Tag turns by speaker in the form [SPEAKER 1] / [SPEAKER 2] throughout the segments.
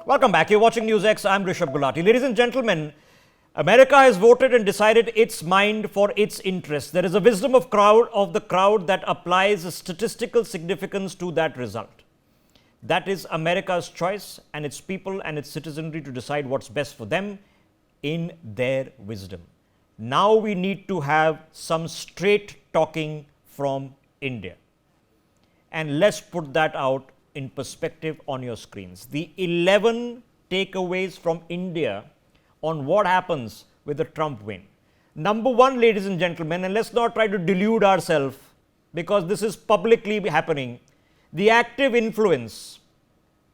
[SPEAKER 1] Welcome back. You're watching NewsX. I'm Rishabh Gulati. Ladies and gentlemen, America has voted and decided its mind for its interests. There is a wisdom of the crowd that applies a statistical significance to that result. That is America's choice and its people and its citizenry to decide what's best for them in their wisdom. Now we need to have some straight talking from India. And let's put that out in perspective on your screens. The 11 takeaways from India on what happens with the Trump win. Number one, ladies and gentlemen, and let's not try to delude ourselves because this is publicly happening, the active influence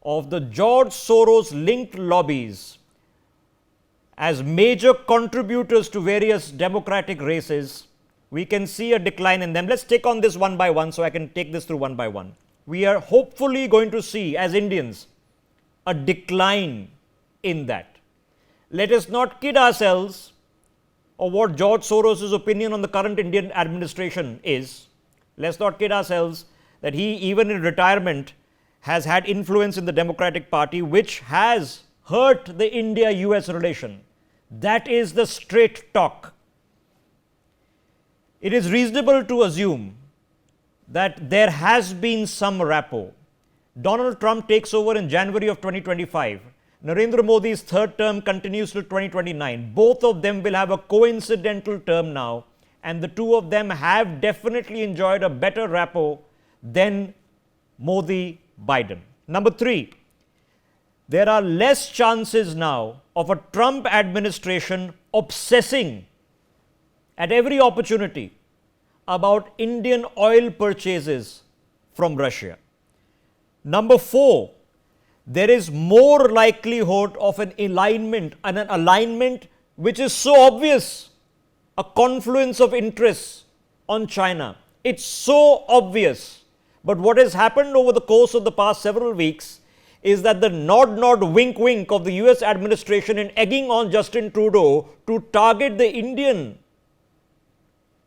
[SPEAKER 1] of the George Soros linked lobbies as major contributors to various democratic races, we can see a decline in them. Let's take on this one by one so I can take this through one by one. We are hopefully going to see, as Indians, a decline in that. Let us not kid ourselves of what George Soros' opinion on the current Indian administration is. Let's not kid ourselves that he, even in retirement, has had influence in the Democratic Party, which has hurt the India-US relation. That is the straight talk. It is reasonable to assume that there has been some rapport. Donald Trump takes over in January of 2025. Narendra Modi's third term continues till 2029. Both of them will have a coincidental term now, and the two of them have definitely enjoyed a better rapport than Modi-Biden. Number three, there are less chances now of a Trump administration obsessing at every opportunity about Indian oil purchases from Russia. Number four, there is more likelihood of an alignment which is so obvious, a confluence of interests on China. It's so obvious. But what has happened over the course of the past several weeks is that the nod, wink, wink of the US administration in egging on Justin Trudeau to target the Indian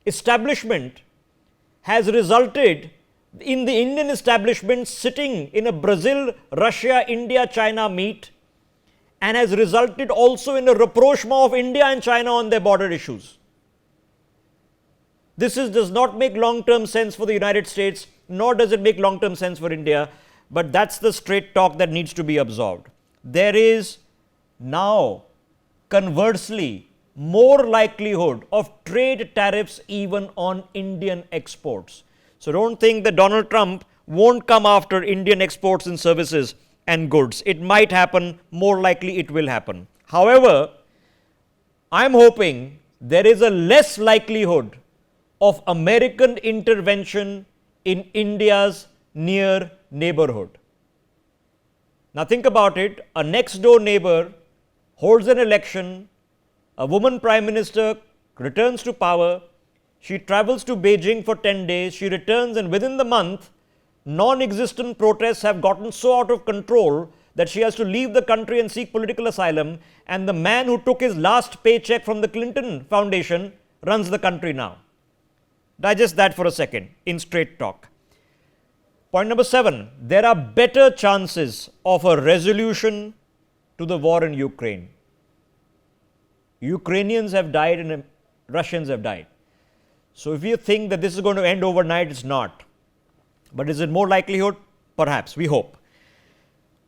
[SPEAKER 1] establishment has resulted in the Indian establishment sitting in a Brazil, Russia, India, China meet, and has resulted also in a rapprochement of India and China on their border issues. This does not make long-term sense for the United States, nor does it make long-term sense for India, but that's the straight talk that needs to be absorbed. There is now, conversely, more likelihood of trade tariffs even on Indian exports. So don't think that Donald Trump won't come after Indian exports and services and goods. It might happen, more likely it will happen. However, I'm hoping there is a less likelihood of American intervention in India's near neighborhood. Now think about it, a next door neighbor holds an election, a woman prime minister returns to power, she travels to Beijing for 10 days, she returns, and within the month, non-existent protests have gotten so out of control that she has to leave the country and seek political asylum, and the man who took his last paycheck from the Clinton Foundation runs the country now. Digest that for a second in straight talk. Point number 7, there are better chances of a resolution to the war in Ukraine. Ukrainians have died and Russians have died. So if you think that this is going to end overnight, it's not. But is it more likelihood? Perhaps, we hope.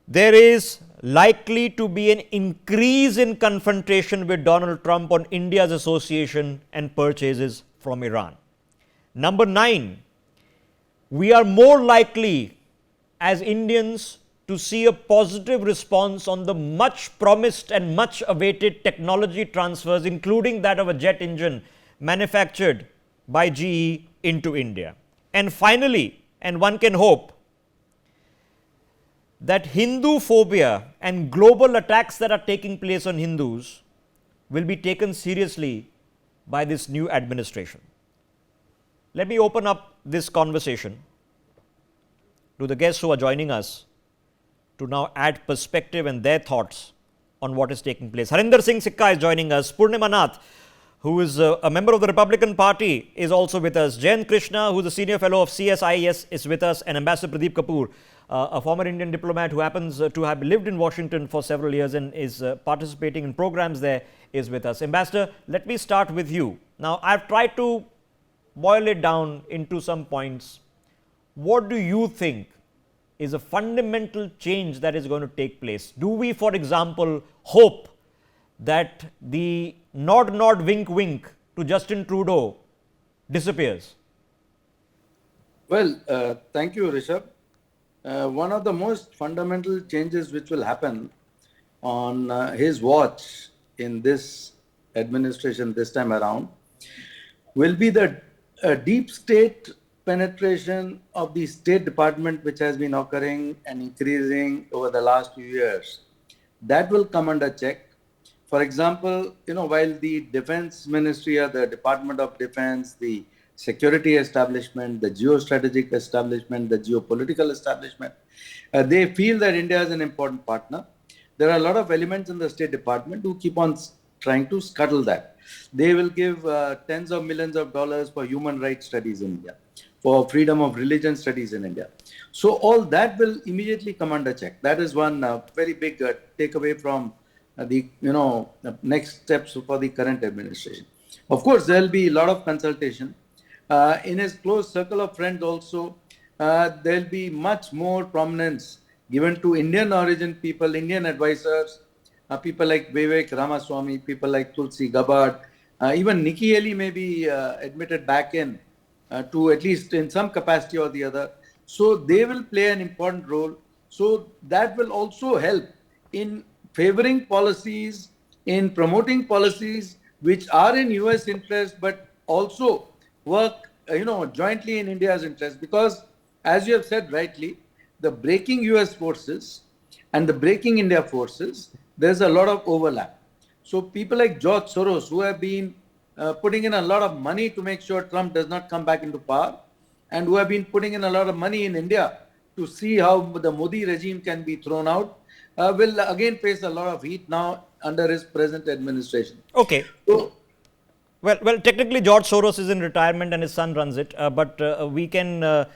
[SPEAKER 1] There is likely to be an increase in confrontation with Donald Trump on India's association and purchases from Iran. Number 9, we are more likely as Indians to see a positive response on the much promised and much awaited technology transfers, including that of a jet engine manufactured by GE into India. And finally, and one can hope that Hindu phobia and global attacks that are taking place on Hindus will be taken seriously by this new administration. Let me open up this conversation to the guests who are joining us to now add perspective and their thoughts on what is taking place. Harinder Singh Sikka is joining us. Purnima Nath, who is a member of the Republican Party, is also with us. Jayant Krishna, who is a senior fellow of CSIS, is with us, and Ambassador Pradeep Kapoor, a former Indian diplomat who happens to have lived in Washington for several years and is participating in programs there, is with us. Ambassador, let me start with you. Now, I've tried to boil it down into some points. What do you think is a fundamental change that is going to take place? Do we, for example, hope that the nod, nod, wink, wink to Justin Trudeau disappears?
[SPEAKER 2] Well, thank you, Rishabh. One of the most fundamental changes which will happen on his watch in this administration this time around will be the deep state penetration of the State Department, which has been occurring and increasing over the last few years. That will come under check. For example, while the Defense Ministry or the Department of Defense, the security establishment, the geostrategic establishment, the geopolitical establishment, they feel that India is an important partner. There are a lot of elements in the State Department who keep on trying to scuttle that. They will give tens of millions of dollars for human rights studies in India, for freedom of religion studies in India. So all that will immediately come under check. That is one very big takeaway from the next steps for the current administration. Of course, there will be a lot of consultation. In his close circle of friends also, there will be much more prominence given to Indian origin people, Indian advisors, people like Vivek Ramaswamy, people like Tulsi Gabbard, even Nikki Haley may be admitted back in to at least in some capacity or the other. So they will play an important role. So that will also help in favoring policies, in promoting policies which are in US interest, but also work jointly in India's interest. Because as you have said rightly, the breaking US forces and the breaking India forces, there's a lot of overlap. So people like George Soros, who have been putting in a lot of money to make sure Trump does not come back into power, and who have been putting in a lot of money in India to see how the Modi regime can be thrown out, will again face a lot of heat now under his present administration.
[SPEAKER 1] Okay.
[SPEAKER 2] So,
[SPEAKER 1] well, technically George Soros is in retirement and his son runs it, but we can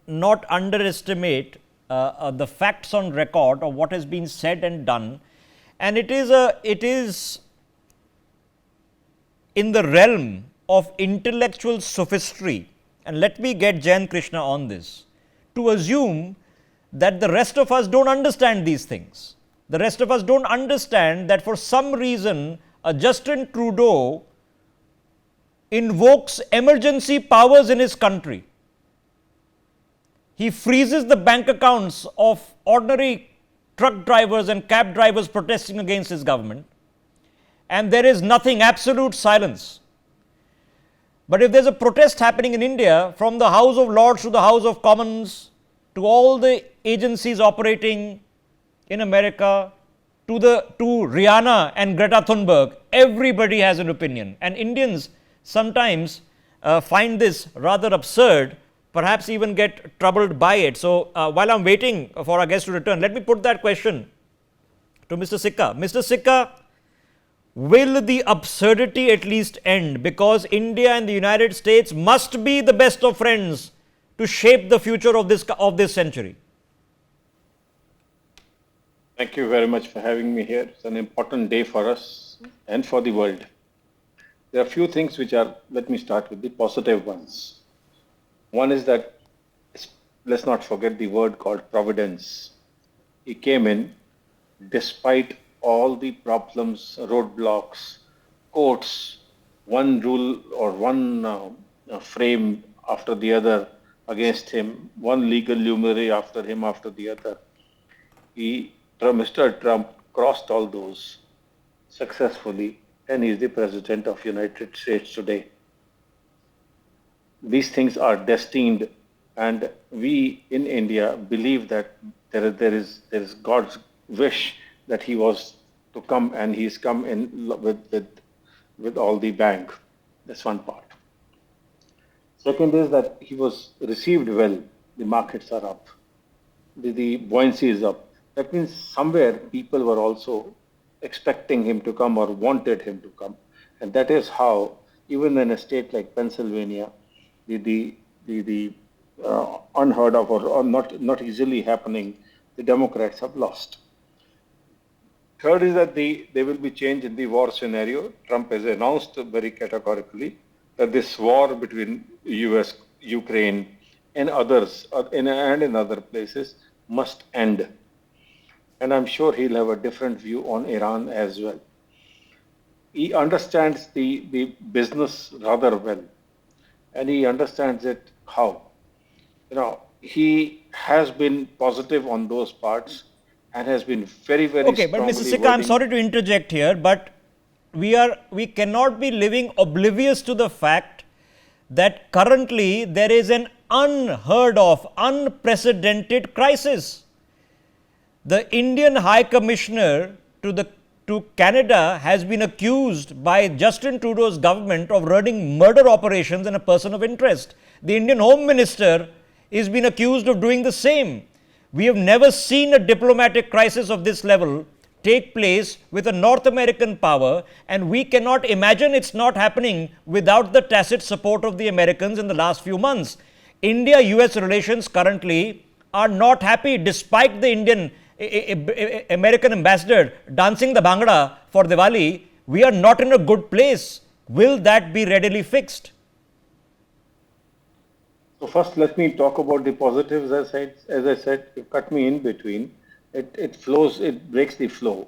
[SPEAKER 1] not underestimate the facts on record of what has been said and done, and it is in the realm of intellectual sophistry, and let me get Jayan Krishna on this, to assume that the rest of us don't understand these things. The rest of us don't understand that for some reason Justin Trudeau invokes emergency powers in his country. He freezes the bank accounts of ordinary truck drivers and cab drivers protesting against his government, and there is nothing, absolute silence. But if there's a protest happening in India, from the House of Lords to the House of Commons, to all the agencies operating in America, to Rihanna and Greta Thunberg, everybody has an opinion. And Indians sometimes find this rather absurd, perhaps even get troubled by it. So while I'm waiting for our guest to return, let me put that question to Mr. Sikka. Mr. Sikka, will the absurdity at least end? Because India and the United States must be the best of friends to shape the future of this century.
[SPEAKER 3] Thank you very much for having me here. It's an important day for us and for the world. There are a few things which are, let me start with the positive ones. One is that, let's not forget the word called providence. He came in despite all the problems, roadblocks, courts, one rule or one frame after the other against him, one legal luminary after him after the other. Mr. Trump crossed all those successfully, and he is the President of the United States today. These things are destined, and we in India believe that there is God's wish that he was to come, and he's come in with all the bang. That's one part. Second is that he was received well. The markets are up. The buoyancy is up. That means somewhere people were also expecting him to come or wanted him to come. And that is how, even in a state like Pennsylvania, the unheard of or not easily happening, the Democrats have lost. Third is that there will be change in the war scenario. Trump has announced very categorically that this war between US, Ukraine, and others, and in other places, must end. And I'm sure he'll have a different view on Iran as well. He understands the business rather well, and he understands it how. He has been positive on those parts and has been very, very
[SPEAKER 1] Okay, but Mr.
[SPEAKER 3] strongly
[SPEAKER 1] Sikka, I'm
[SPEAKER 3] wording.
[SPEAKER 1] sorry to interject here, but we cannot be living oblivious to the fact that currently there is an unheard of, unprecedented crisis. The Indian High Commissioner to Canada has been accused by Justin Trudeau's government of running murder operations in a person of interest. The Indian Home Minister is being accused of doing the same. We have never seen a diplomatic crisis of this level take place with a North American power, and we cannot imagine it's not happening without the tacit support of the Americans in the last few months. India-US relations currently are not happy despite the American ambassador dancing the Bhangra for Diwali. We are not in a good place. Will that be readily fixed?
[SPEAKER 3] So first, let me talk about the positives. As I said, you cut me in between. It flows. It breaks the flow.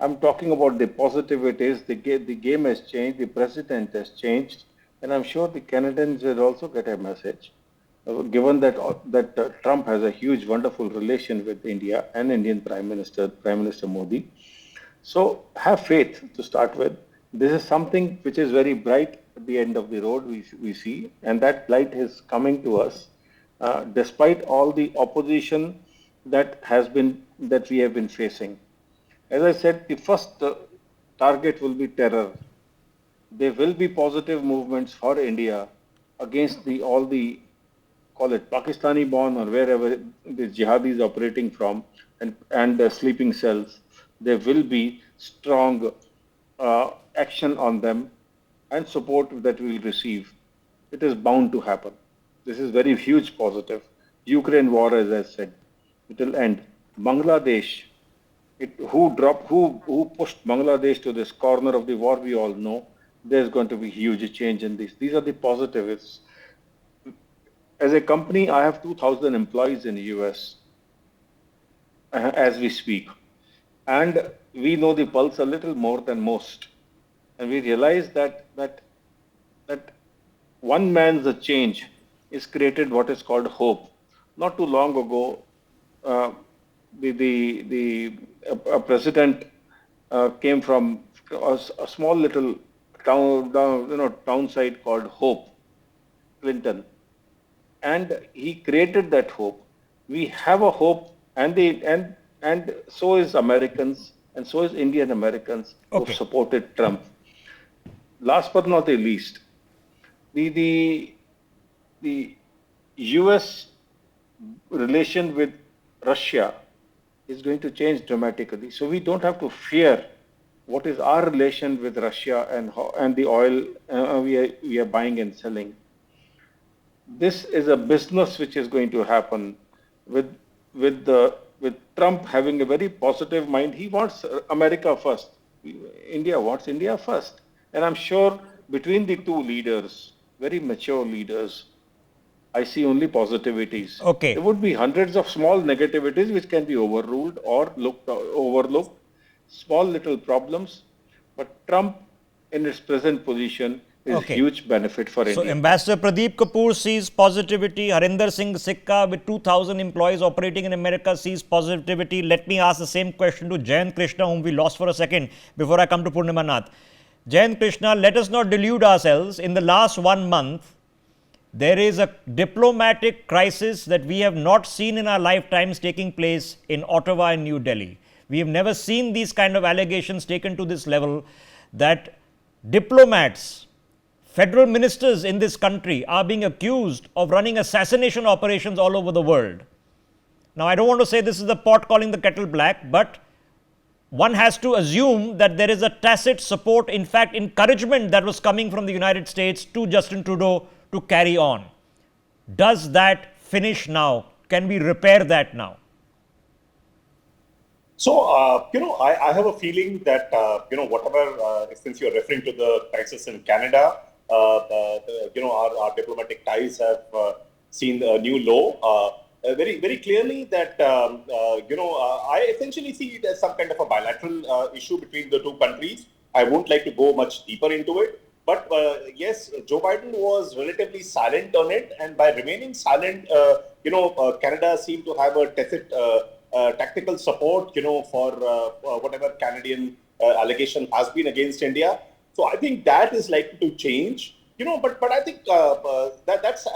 [SPEAKER 3] I'm talking about the positivities. The game has changed. The president has changed, and I'm sure the Canadians will also get a message. Given that Trump has a huge, wonderful relation with India and Indian Prime Minister Modi, so have faith to start with. This is something which is very bright at the end of the road we see, and that light is coming to us despite all the opposition that we have been facing. As I said, the first target will be terror. There will be positive movements for India against all the call it Pakistani born or wherever the jihadis operating from and sleeping cells. There will be strong action on them and support that we will receive. It is bound to happen. This is very huge positive. Ukraine war, as I said, it will end. Bangladesh, who pushed Bangladesh to this corner of the war, we all know. There's going to be huge change in this. These are the positives. As a company, I have 2,000 employees in the US as we speak. And we know the pulse a little more than most. And we realize that one man's change is created what is called hope. Not too long ago, a president came from a small little townside called Hope, Clinton. And he created that hope. We have a hope, and so is Americans, and so is Indian Americans who supported Trump. Last but not the least, the US relation with Russia is going to change dramatically. So we don't have to fear what is our relation with Russia and the oil we are buying and selling. This is a business which is going to happen with Trump having a very positive mind. He wants America first. India wants India first. And I'm sure between the two leaders, very mature leaders, I see only positivities.
[SPEAKER 1] Okay.
[SPEAKER 3] There would be hundreds of small negativities which can be overruled or overlooked, small little problems. But Trump, in his present position, is a huge benefit for India.
[SPEAKER 1] So, Ambassador Pradeep Kapoor sees positivity. Harinder Singh Sikka, with 2,000 employees operating in America, sees positivity. Let me ask the same question to Jayant Krishna, whom we lost for a second, before I come to Purnima Nath. Jayant Krishna, let us not delude ourselves. In the last 1 month, there is a diplomatic crisis that we have not seen in our lifetimes taking place in Ottawa and New Delhi. We have never seen these kind of allegations taken to this level, that diplomats, federal ministers in this country are being accused of running assassination operations all over the world. Now, I don't want to say this is the pot calling the kettle black, but one has to assume that there is a tacit support, in fact, encouragement that was coming from the United States to Justin Trudeau to carry on. Does that finish now? Can we repair that now?
[SPEAKER 4] So, I have a feeling that, whatever, since you're referring to the crisis in Canada, our diplomatic ties have seen a new low. Very, very clearly that, I essentially see it as some kind of a bilateral issue between the two countries. I won't like to go much deeper into it. But yes, Joe Biden was relatively silent on it. And by remaining silent, Canada seemed to have a tacit tactical support, for whatever Canadian allegation has been against India. So I think that is likely to change, but I think that's,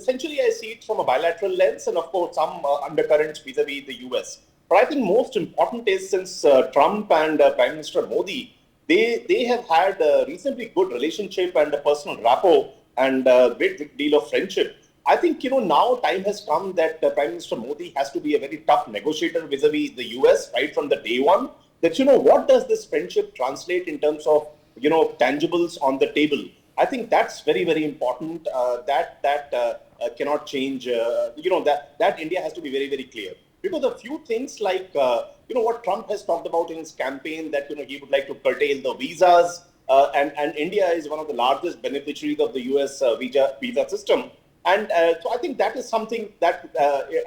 [SPEAKER 4] essentially I see it from a bilateral lens and of course some undercurrents vis-a-vis the US. But I think most important is since Trump and Prime Minister Modi, they have had a reasonably good relationship and a personal rapport and a great deal of friendship. I think, now time has come that Prime Minister Modi has to be a very tough negotiator vis-a-vis the US right from the day one. That, what does this friendship translate in terms of, tangibles on the table? I think that's very, very important. That cannot change. That India has to be very, very clear. Because a few things like, what Trump has talked about in his campaign that, he would like to curtail the visas. And India is one of the largest beneficiaries of the US visa system. And so I think that is something that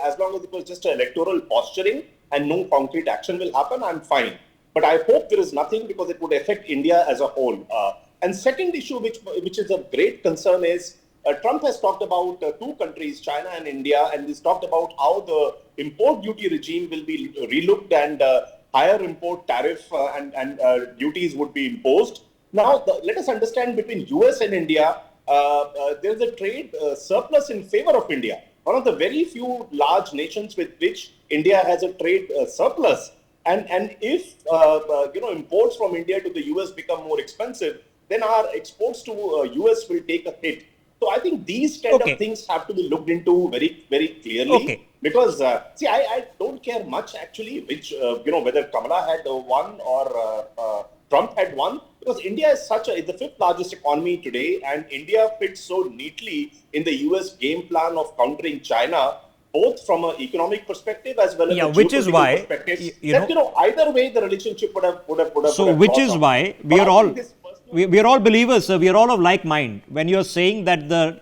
[SPEAKER 4] as long as it was just electoral posturing and no concrete action will happen, I'm fine. But I hope there is nothing because it would affect India as a whole. And second issue, which is of great concern is Trump has talked about two countries, China and India, and he's talked about how the import duty regime will be relooked and higher import tariff and duties would be imposed. Now, let us understand between US and India, there is a trade surplus in favor of India. One of the very few large nations with which India has a trade surplus. And if imports from India to the US become more expensive, then our exports to US will take a hit. So I think these kind of things have to be looked into very, very clearly. Because I don't care much actually which whether Kamala had won or Trump had won, because India is the fifth largest economy today, and India fits so neatly in the US game plan of countering China, both from an economic perspective as well as a geopolitical perspective. Either way the relationship would have.
[SPEAKER 1] So which is why we are all believers, sir. We are all of like mind. When you are saying that the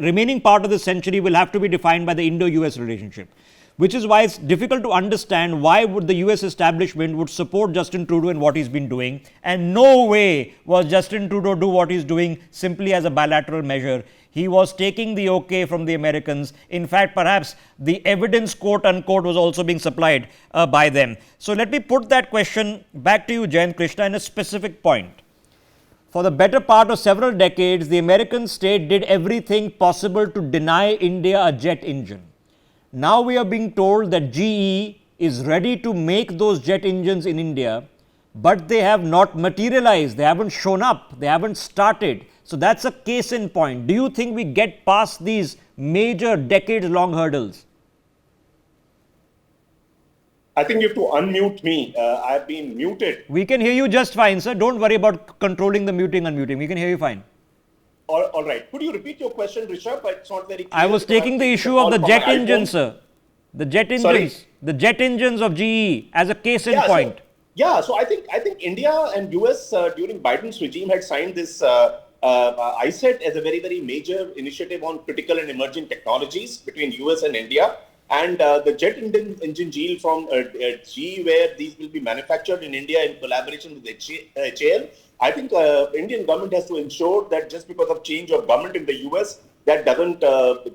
[SPEAKER 1] remaining part of the century will have to be defined by the Indo-US relationship, which is why it's difficult to understand why would the US establishment would support Justin Trudeau in what he's been doing, and no way was Justin Trudeau do what he's doing simply as a bilateral measure. He was taking the okay from the Americans. In fact, perhaps the evidence, quote unquote, was also being supplied by them. So let me put that question back to you, Jayant Krishna, in a specific point. For the better part of several decades, the American state did everything possible to deny India a jet engine. Now we are being told that GE is ready to make those jet engines in India, but they have not materialized, they haven't shown up, they haven't started. So that's a case in point. Do you think we get past these major decades-long hurdles?
[SPEAKER 4] I think you have to unmute me. I've been muted.
[SPEAKER 1] We can hear you just fine, sir. Don't worry about controlling the muting, unmuting. We can hear you fine.
[SPEAKER 4] All right. Could you repeat your question, Rishabh? It's not very clear.
[SPEAKER 1] I was taking the issue of the jet engines, sir. The jet engines.
[SPEAKER 4] Sorry?
[SPEAKER 1] The jet engines of GE as a case in point.
[SPEAKER 4] So I think India and US during Biden's regime had signed this ISET as a very, very major initiative on critical and emerging technologies between US and India. And the jet engine deal from GE, where these will be manufactured in India in collaboration with HAL. I think Indian government has to ensure that just because of change of government in the US, that doesn't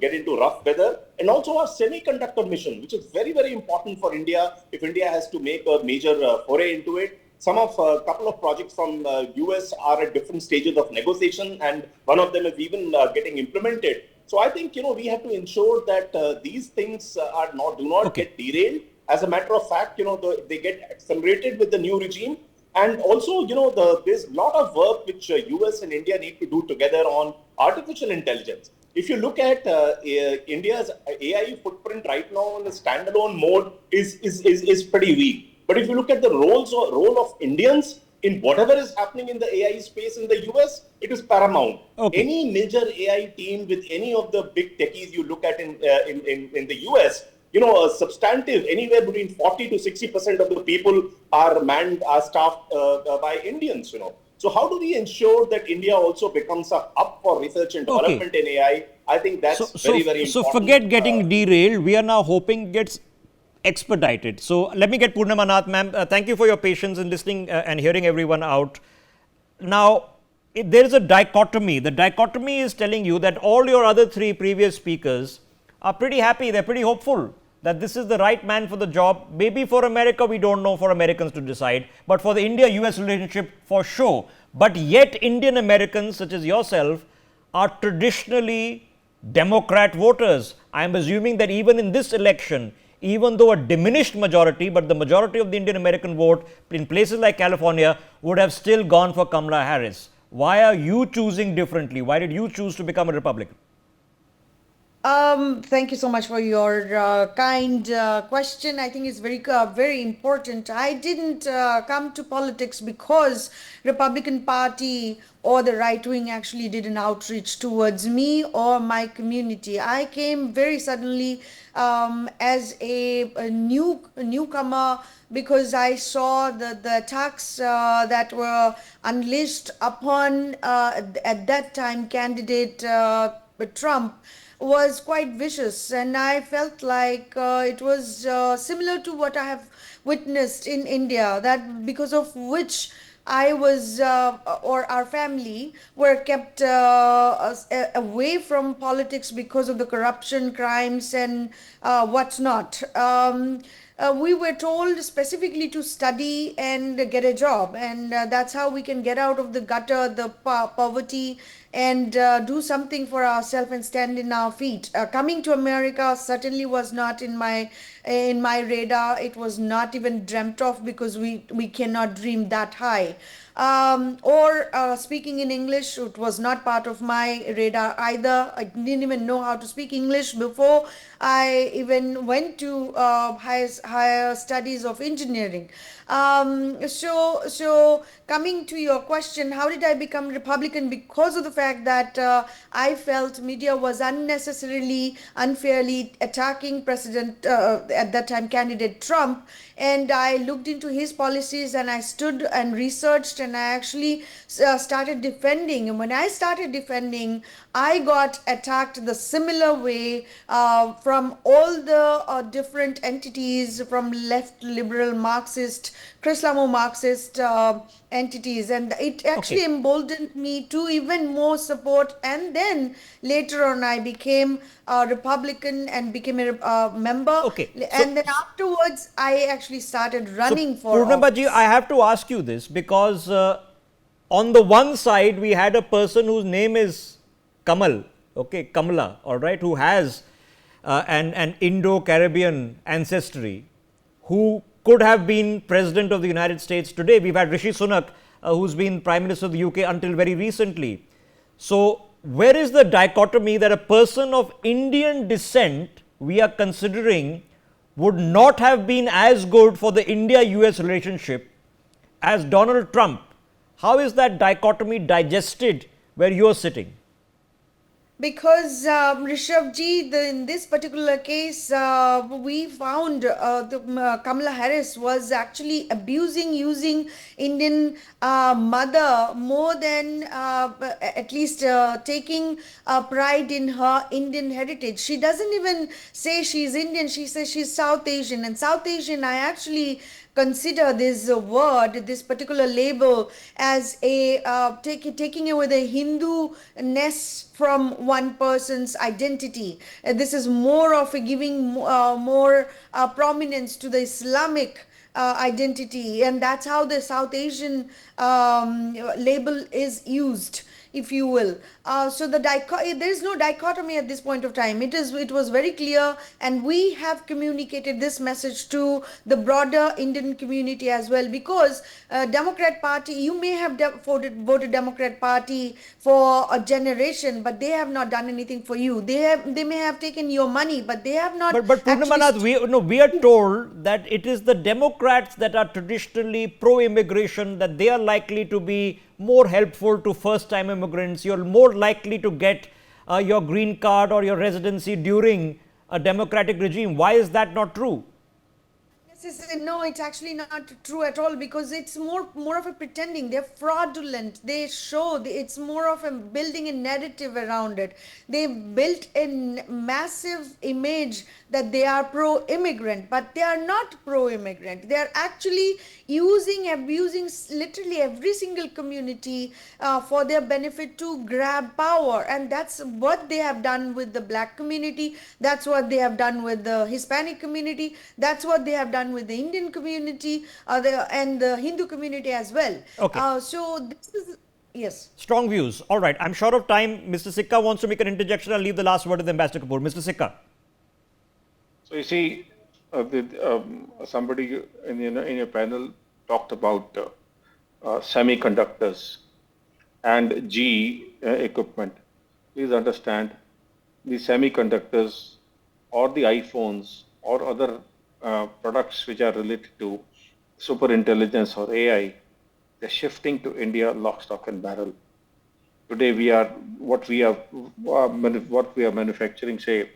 [SPEAKER 4] get into rough weather. And also our semiconductor mission, which is very, very important for India if India has to make a major foray into it. Some of a couple of projects from US are at different stages of negotiation, and one of them is even getting implemented. So I think, we have to ensure that these things do not get derailed. As a matter of fact, they get accelerated with the new regime. And also, there's a lot of work which US and India need to do together on artificial intelligence. If you look at India's AI footprint right now in the standalone mode is pretty weak. But if you look at the role of Indians in whatever is happening in the AI space in the US, it is paramount.
[SPEAKER 1] Okay.
[SPEAKER 4] Any major AI team with any of the big techies you look at in the US, a substantive anywhere between 40 to 60% of the people are staffed by Indians. So how do we ensure that India also becomes a hub for research and development in AI? I think that's very important.
[SPEAKER 1] So forget getting derailed. We are now hoping gets expedited. So let me get Purnima Nath, ma'am. Thank you for your patience in listening and hearing everyone out. Now, there is a dichotomy. The dichotomy is telling you that all your other three previous speakers are pretty happy. They're pretty hopeful that this is the right man for the job. Maybe for America, we don't know, for Americans to decide, but for the India-US relationship, for sure. But yet, Indian Americans, such as yourself, are traditionally Democrat voters. I am assuming that even in this election, even though a diminished majority, but the majority of the Indian American vote in places like California would have still gone for Kamala Harris. Why are you choosing differently? Why did you choose to become a Republican?
[SPEAKER 5] Thank you so much for your kind question. I think it's very important. I didn't come to politics because Republican Party or the right wing actually did an outreach towards me or my community. I came very suddenly as a newcomer because I saw the attacks that were unleashed upon at that time candidate Trump was quite vicious, and I felt like it was similar to what I have witnessed in India, that because of which I was or our family were kept away from politics because of the corruption, crimes, and what's not. We were told specifically to study and get a job, and that's how we can get out of the gutter, the poverty, and do something for ourselves and stand in our feet. Coming to America certainly was not in my radar. It was not even dreamt of because we cannot dream that high. Or speaking in English, it was not part of my radar either. I didn't even know how to speak English before I even went to higher studies of engineering. So coming to your question, how did I become Republican? Because of the fact that I felt media was unnecessarily, unfairly attacking President at that time candidate Trump, and I looked into his policies and I stood and researched and I actually started defending. And when I started defending, I got attacked the similar way from all the different entities, from left, liberal, Marxist, Islamo-Marxist entities, and it actually emboldened me to even more support. And then later on, I became a Republican and became a member. And then afterwards, I actually started running for
[SPEAKER 1] Purnima ji, I have to ask you this because on the one side, we had a person whose name is Kamala, all right, who has an Indo-Caribbean ancestry, who could have been President of the United States today. We've had Rishi Sunak, who's been Prime Minister of the UK until very recently. So, where is the dichotomy that a person of Indian descent we are considering would not have been as good for the India-US relationship as Donald Trump? How is that dichotomy digested where you're sitting?
[SPEAKER 5] Because Rishabh-ji, in this particular case, we found Kamala Harris was actually using Indian mother more than at least taking pride in her Indian heritage. She doesn't even say she's Indian, she says she's South Asian. And South Asian, I actually consider this word, this particular label, as a taking away the Hindu-ness from one person's identity. This is more of a giving more prominence to the Islamic identity, and that's how the South Asian label is used. if you will. So there is no dichotomy at this point of time. It was very clear, and we have communicated this message to the broader Indian community as well, because Democrat Party, you may have voted Democrat Party for a generation, but they have not done anything for you. They may have taken your money, but they have not.
[SPEAKER 1] But Purnamanath, we are told that it is the Democrats that are traditionally pro-immigration, that they are likely to be more helpful to first-time immigrants. You're more likely to get your green card or your residency during a democratic regime. Why is that not true?
[SPEAKER 5] No, it's actually not true at all, because it's more of a pretending. They're fraudulent. They show it's more of a building a narrative around it. They built a massive image that they are pro-immigrant, but they are not pro-immigrant. They are actually abusing literally every single community for their benefit to grab power. And that's what they have done with the black community. That's what they have done with the Hispanic community. That's what they have done with the Indian community and the Hindu community as well.
[SPEAKER 1] Okay.
[SPEAKER 5] So this is, yes.
[SPEAKER 1] Strong views. All right. I'm short of time. Mr. Sikka wants to make an interjection. I'll leave the last word with Ambassador Kapoor. Mr. Sikka.
[SPEAKER 3] So you see, somebody in your panel talked about semiconductors and GE equipment. Please understand, the semiconductors or the iPhones or other products which are related to super intelligence or AI, they're shifting to India lock, stock and barrel. Today what we are manufacturing, say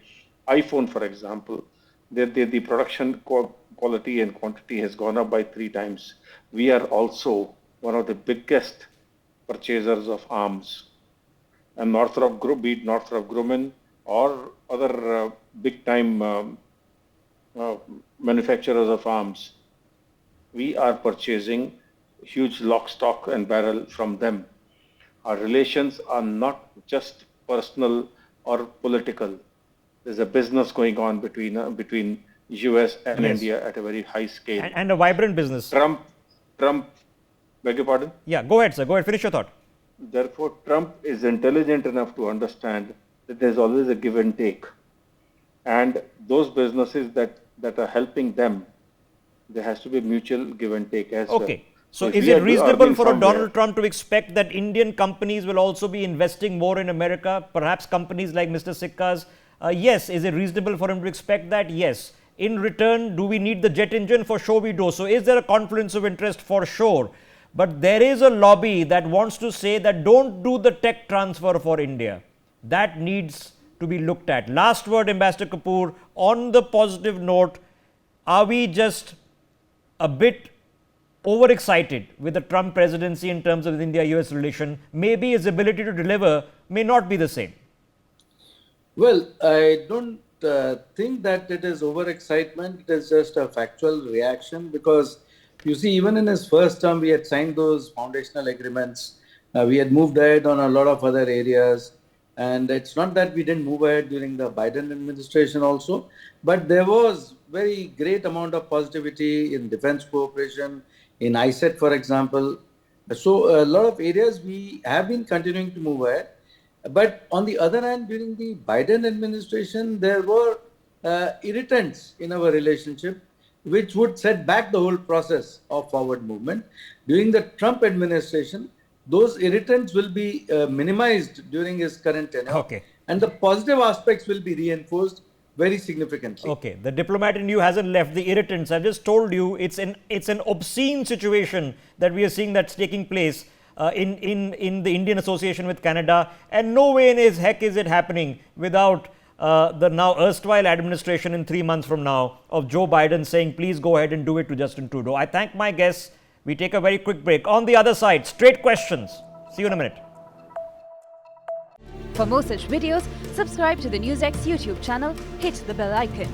[SPEAKER 3] iPhone for example, the production quality and quantity has gone up by 3 times. We are also one of the biggest purchasers of arms. And Northrop Grumman or other big time manufacturers of arms, we are purchasing huge lock, stock and barrel from them. Our relations are not just personal or political. There's a business going on between US and
[SPEAKER 1] Yes.
[SPEAKER 3] India at a very high scale.
[SPEAKER 1] And a vibrant business.
[SPEAKER 3] Trump, beg your pardon?
[SPEAKER 1] Yeah, go ahead, sir. Go ahead. Finish your thought.
[SPEAKER 3] Therefore, Trump is intelligent enough to understand that there's always a give and take. And those businesses that are helping them, there has to be mutual give and take as well.
[SPEAKER 1] Okay. So
[SPEAKER 3] if
[SPEAKER 1] is
[SPEAKER 3] we
[SPEAKER 1] it
[SPEAKER 3] are
[SPEAKER 1] reasonable
[SPEAKER 3] earning
[SPEAKER 1] for a
[SPEAKER 3] somewhere-
[SPEAKER 1] Donald Trump to expect that Indian companies will also be investing more in America? Perhaps companies like Mr. Sikka's? Yes. Is it reasonable for him to expect that? Yes. In return, do we need the jet engine? For sure we do. So is there a confluence of interest? For sure. But there is a lobby that wants to say that don't do the tech transfer for India. That needs to be looked at. Last word, Ambassador Kapoor, on the positive note, are we just a bit overexcited with the Trump presidency in terms of the India-US relation? Maybe his ability to deliver may not be the same.
[SPEAKER 2] Well, I don't think that it is overexcitement. It is just a factual reaction, because you see, even in his first term, we had signed those foundational agreements. We had moved ahead on a lot of other areas. And it's not that we didn't move ahead during the Biden administration also, but there was very great amount of positivity in defense cooperation, in ISET, for example. So a lot of areas we have been continuing to move ahead. But on the other hand, during the Biden administration, there were irritants in our relationship, which would set back the whole process of forward movement. During the Trump administration, those irritants will be minimized during his current tenure.
[SPEAKER 1] Okay.
[SPEAKER 2] And the positive aspects will be reinforced very significantly.
[SPEAKER 1] Okay, the diplomat in you hasn't left. The irritants, I've just told you, it's an obscene situation that we are seeing that's taking place in the Indian association with Canada, and no way in his heck is it happening without the now erstwhile administration in 3 months from now of Joe Biden saying, please go ahead and do it to Justin Trudeau. I thank my guests. We take a very quick break. On the other side, straight questions. See you in a minute.
[SPEAKER 6] For more such videos, subscribe to the NewsX YouTube channel, hit the bell icon.